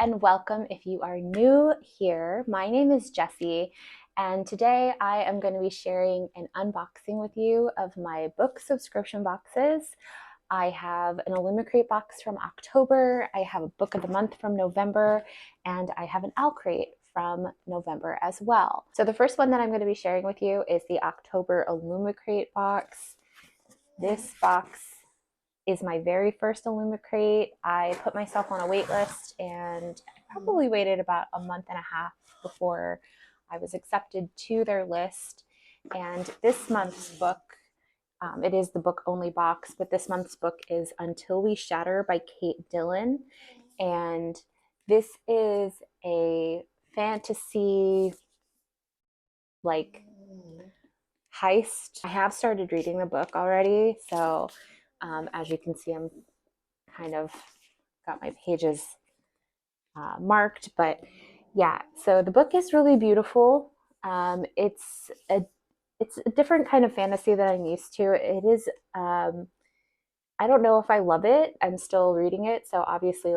and welcome if you are new here. My name is Jessie, and today I am going to be sharing an unboxing with you of my book subscription boxes. I have an Illumicrate box from October, I have a book of the month from November, and I have an Owlcrate from November as well. So the first one that I'm going to be sharing with you is the October Illumicrate box. This box is my very first Illumicrate. I put myself on a wait list and I probably waited about a month and a half before I was accepted to their list. And this month's book, it is the book only box, but this month's book is Until We Shatter by Kate Dillon. And this is a fantasy heist. I have started reading the book already, so as you can see, I'm kind of got my pages marked, but yeah, so the book is really beautiful. It's a different kind of fantasy that I'm used to. It is, I don't know if I love it. I'm still reading it, so obviously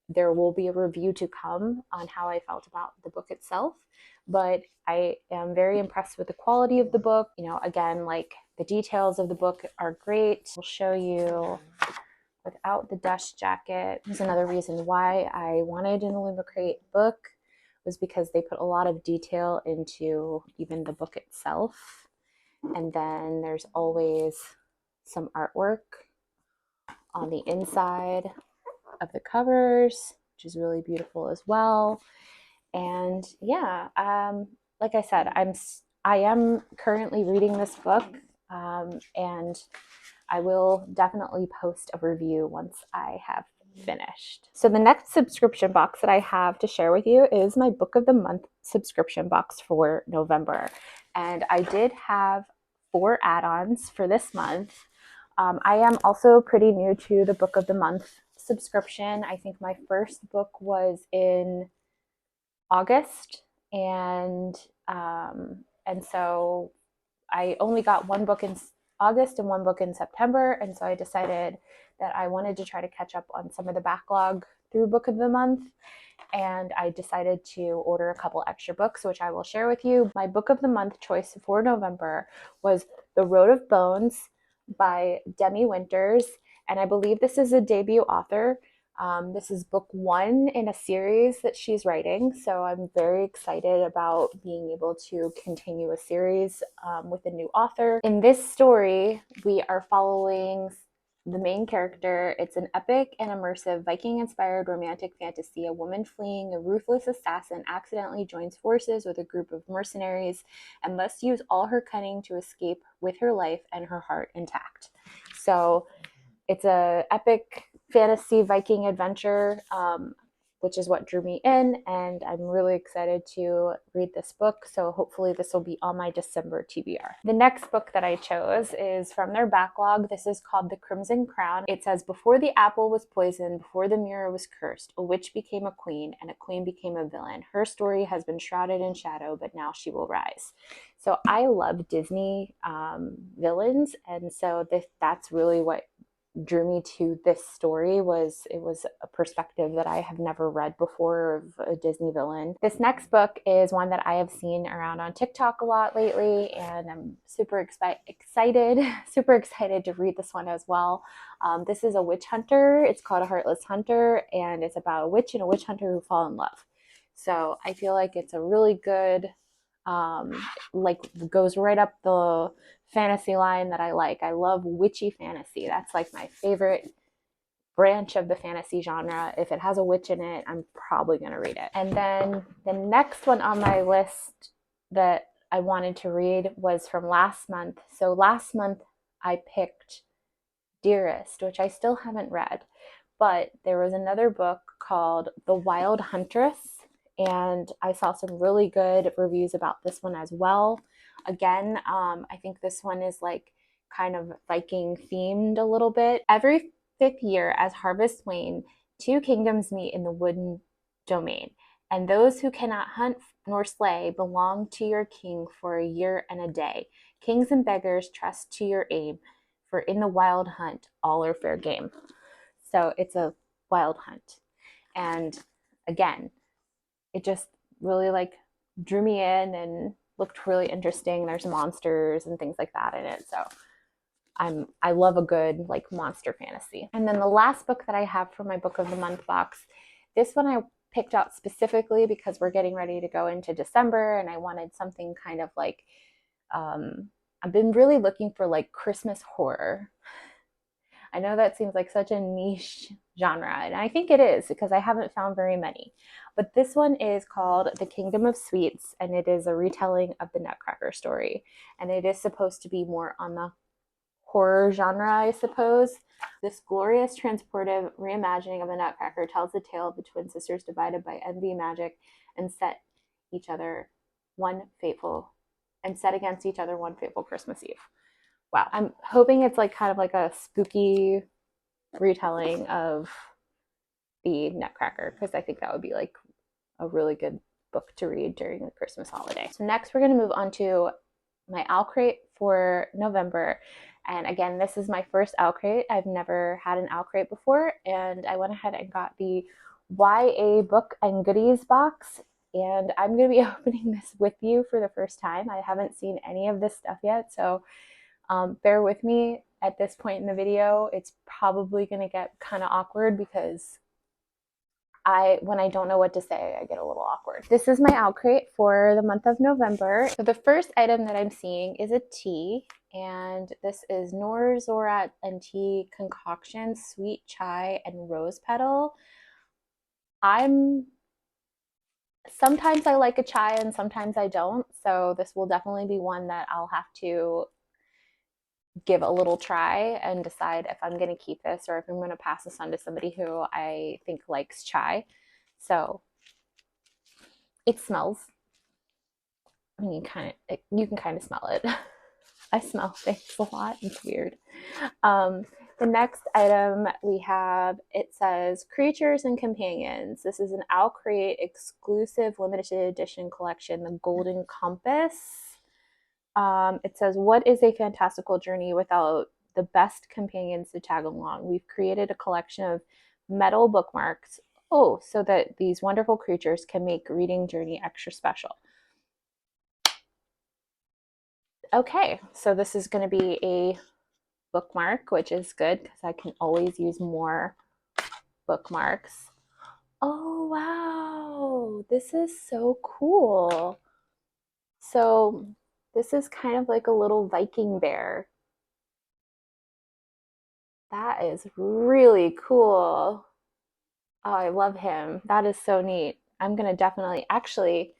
there will be a review to come on how I felt about the book itself, but I am very impressed with the quality of the book. You know, again, the details of the book are great. I'll show you without the dust jacket. There's another reason why I wanted an Illumicrate book, was because they put a lot of detail into even the book itself. And then there's always some artwork on the inside of the covers, which is really beautiful as well. And yeah, like I said, I am currently reading this book, and I will definitely post a review once I have finished. So the next subscription box that I have to share with you is my book of the month subscription box for November. And I did have 4 add-ons for this month. I am also pretty new to the book of the month subscription. I think my first book was in August, and so I only got 1 book in August and 1 book in September, and so I decided that I wanted to try to catch up on some of the backlog through book of the month, and I decided to order a couple extra books, which I will share with you. My book of the month choice for November was The Road of Bones by Demi, and I believe this is a debut author. This is book 1 in a series that she's writing, so I'm very excited about being able to continue a series with a new author. In this story, we are following the main character. It's an epic and immersive Viking-inspired romantic fantasy. A woman fleeing a ruthless assassin accidentally joins forces with a group of mercenaries and must use all her cunning to escape with her life and her heart intact. So it's a epic fantasy Viking adventure, which is what drew me in, and I'm really excited to read this book, so hopefully this will be on my December TBR. The next book that I chose is from their backlog. This is called The Crimson Crown. It says, before the apple was poisoned, before the mirror was cursed, a witch became a queen, and a queen became a villain. Her story has been shrouded in shadow, but now she will rise. So I love Disney villains, and so that's really what drew me to this story. It was a perspective that I have never read before of a Disney villain. This next book is one that I have seen around on TikTok a lot lately, and I'm super excited to read this one as well. This is a witch hunter. It's called A Heartless Hunter, and it's about a witch and a witch hunter who fall in love. So I feel like it's a really good, goes right up the fantasy line that I like. I love witchy fantasy. That's my favorite branch of the fantasy genre. If it has a witch in it, I'm probably going to read it. And then the next one on my list that I wanted to read was from last month. So last month I picked Dearest, which I still haven't read, but there was another book called The Wild Huntress, and I saw some really good reviews about this one as well. Again, I think this one is kind of Viking themed a little bit. Every 5th year as harvests wane, 2 kingdoms meet in the wooden domain, and those who cannot hunt nor slay belong to your king for a year and a day. Kings and beggars trust to your aim, for in the wild hunt all are fair game. So it's a wild hunt. And again, it just really like drew me in and looked really interesting. There's monsters and things like that in it. So I love a good like monster fantasy. And then the last book that I have for my book of the month box, this one I picked out specifically because we're getting ready to go into December and I wanted something kind of like I've been really looking for like Christmas horror. I know that seems like such a niche genre, and I think it is because I haven't found very many. But this one is called The Kingdom of Sweets, and it is a retelling of the Nutcracker story. And it is supposed to be more on the horror genre, I suppose. This glorious, transportive reimagining of the Nutcracker tells the tale of the twin sisters divided by envy, magic, and set against each other one fateful Christmas Eve. Wow, I'm hoping it's like kind of like a spooky retelling of the Nutcracker because I think that would be like a really good book to read during the Christmas holiday. So next we're going to move on to my Owlcrate for November. And again, this is my first Owlcrate. I've never had an Owlcrate before, and I went ahead and got the YA book and goodies box. And I'm going to be opening this with you for the first time. I haven't seen any of this stuff yet, so bear with me at this point in the video. It's probably going to get kind of awkward because when I don't know what to say, I get a little awkward. This is my Owlcrate for the month of November. So the first item that I'm seeing is a tea, and this is Noor Zorat and Tea Concoction, Sweet Chai and Rose Petal. Sometimes I like a chai and sometimes I don't, so this will definitely be one that I'll have to give a little try and decide if I'm going to keep this or if I'm going to pass this on to somebody who I think likes chai. So it smells, I mean, you can kind of smell it. I smell things a lot. It's weird. The next item we have, it says Creatures and Companions. This is an Owlcrate exclusive limited edition collection, the Golden Compass. It says, what is a fantastical journey without the best companions to tag along? We've created a collection of metal bookmarks, so that these wonderful creatures can make reading journey extra special. Okay, so this is going to be a bookmark, which is good because I can always use more bookmarks. Oh, wow, this is so cool. So this is kind of like a little Viking bear. That is really cool. Oh, I love him. That is so neat. I'm going to definitely, actually,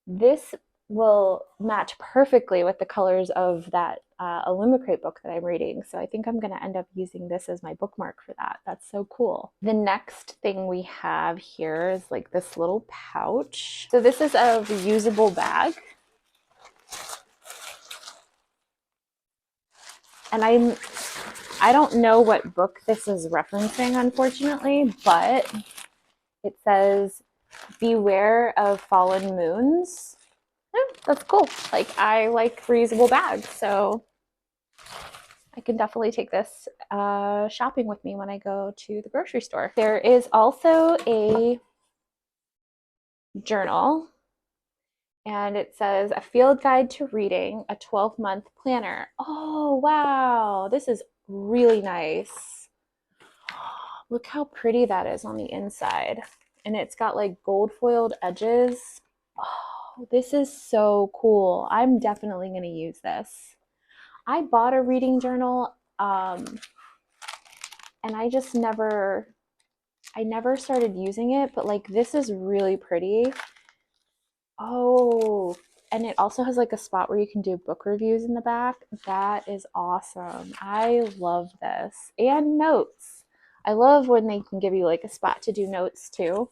this will match perfectly with the colors of that Illumicrate book that I'm reading. So I think I'm going to end up using this as my bookmark for that. That's so cool. The next thing we have here is like this little pouch. So this is a reusable bag. And I don't know what book this is referencing, unfortunately, but it says, beware of fallen moons. That's cool. Like, I like reusable bags, so I can definitely take this shopping with me when I go to the grocery store. There is also a journal, and it says a field guide to reading, a 12-month planner. Oh, wow. This is really nice. Look how pretty that is on the inside. And it's got like gold foiled edges. Oh, this is so cool. I'm definitely going to use this. I bought a reading journal and I never started using it, but like this is really pretty. Oh, and it also has like a spot where you can do book reviews in the back. That is awesome. I love this. And notes. I love when they can give you like a spot to do notes too.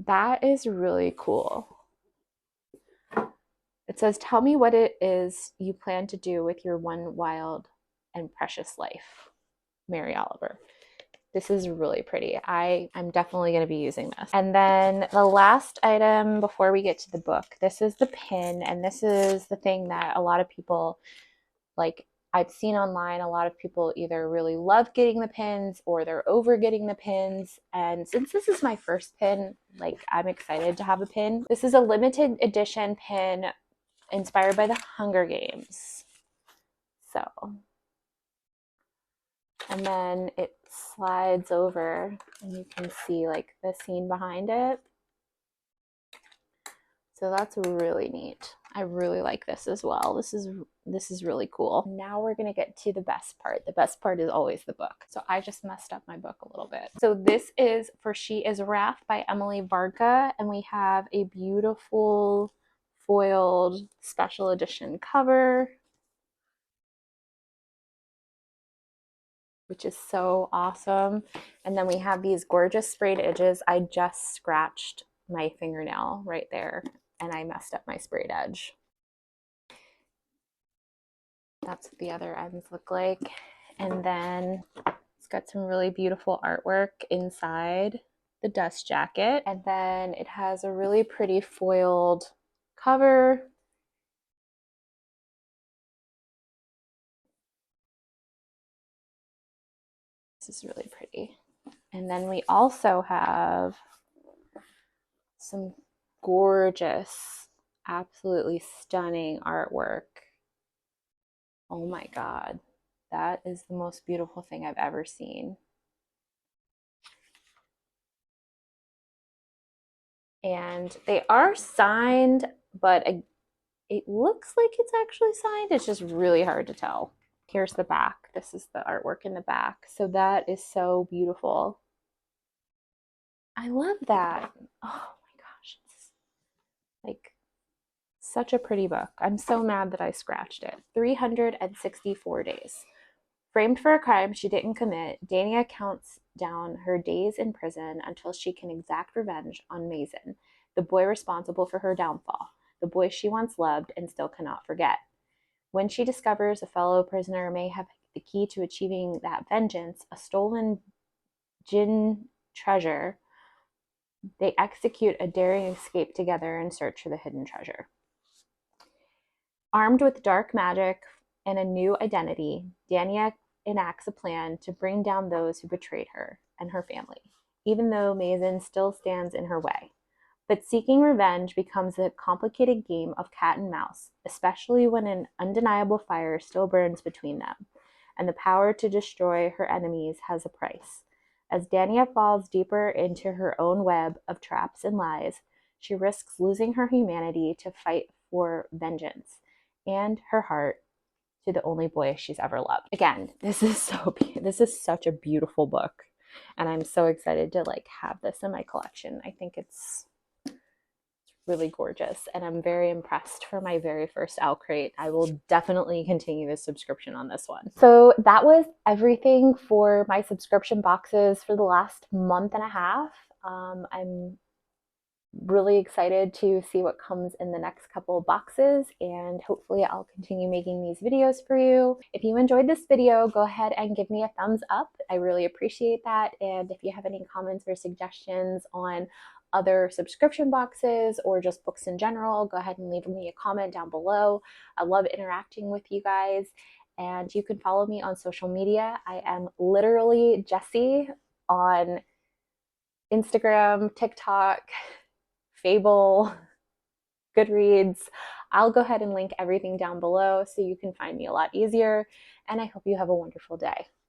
That is really cool. It says, tell me what it is you plan to do with your one wild and precious life, Mary Oliver. This is really pretty. I'm definitely going to be using this. And then the last item before we get to the book, this is the pin. And this is the thing that a lot of people like I've seen online a lot of people either really love getting the pins or they're over getting the pins. And since this is my first pin, like, I'm excited to have a pin. This is a limited edition pin inspired by the Hunger Games. So, and then it slides over and you can see like the scene behind it. So that's really neat. I really like this as well. This is really cool. Now we're gonna get to the best part. The best part is always the book. So I just messed up my book a little bit. So this is For She Is Wrath by Emily Varga, and we have a beautiful foiled special edition cover, which is so awesome. And then we have these gorgeous sprayed edges. I just scratched my fingernail right there and I messed up my sprayed edge. That's what the other ends look like. And then it's got some really beautiful artwork inside the dust jacket. And then it has a really pretty foiled cover. This is really pretty. And then we also have some gorgeous, absolutely stunning artwork. Oh my God, that is the most beautiful thing I've ever seen. And they are signed, but it looks like it's actually signed. It's just really hard to tell. Here's the back. This is the artwork in the back. So that is so beautiful. I love that. Oh my gosh, it's like such a pretty book. I'm so mad that I scratched it. 364 days. Framed for a crime she didn't commit, Dania counts down her days in prison until she can exact revenge on Mason, the boy responsible for her downfall, the boy she once loved and still cannot forget. When she discovers a fellow prisoner may have the key to achieving that vengeance, a stolen Jinn treasure, they execute a daring escape together in search for the hidden treasure. Armed with dark magic and a new identity, Dania enacts a plan to bring down those who betrayed her and her family, even though Mason still stands in her way. But seeking revenge becomes a complicated game of cat and mouse, especially when an undeniable fire still burns between them, and the power to destroy her enemies has a price. As Dania falls deeper into her own web of traps and lies, she risks losing her humanity to fight for vengeance and her heart to the only boy she's ever loved. Again, this is such a beautiful book, and I'm so excited to like have this in my collection. I think it's really gorgeous, and I'm very impressed for my very first Owlcrate. I will definitely continue the subscription on this one. So that was everything for my subscription boxes for the last month and a half. I'm really excited to see what comes in the next couple of boxes, and hopefully I'll continue making these videos for you. If you enjoyed this video, go ahead and give me a thumbs up. I really appreciate that. And if you have any comments or suggestions on other subscription boxes or just books in general, go ahead and leave me a comment down below. I love interacting with you guys, and you can follow me on social media. I am literally Jessie on Instagram, TikTok, Fable, Goodreads. I'll go ahead and link everything down below so you can find me a lot easier, and I hope you have a wonderful day.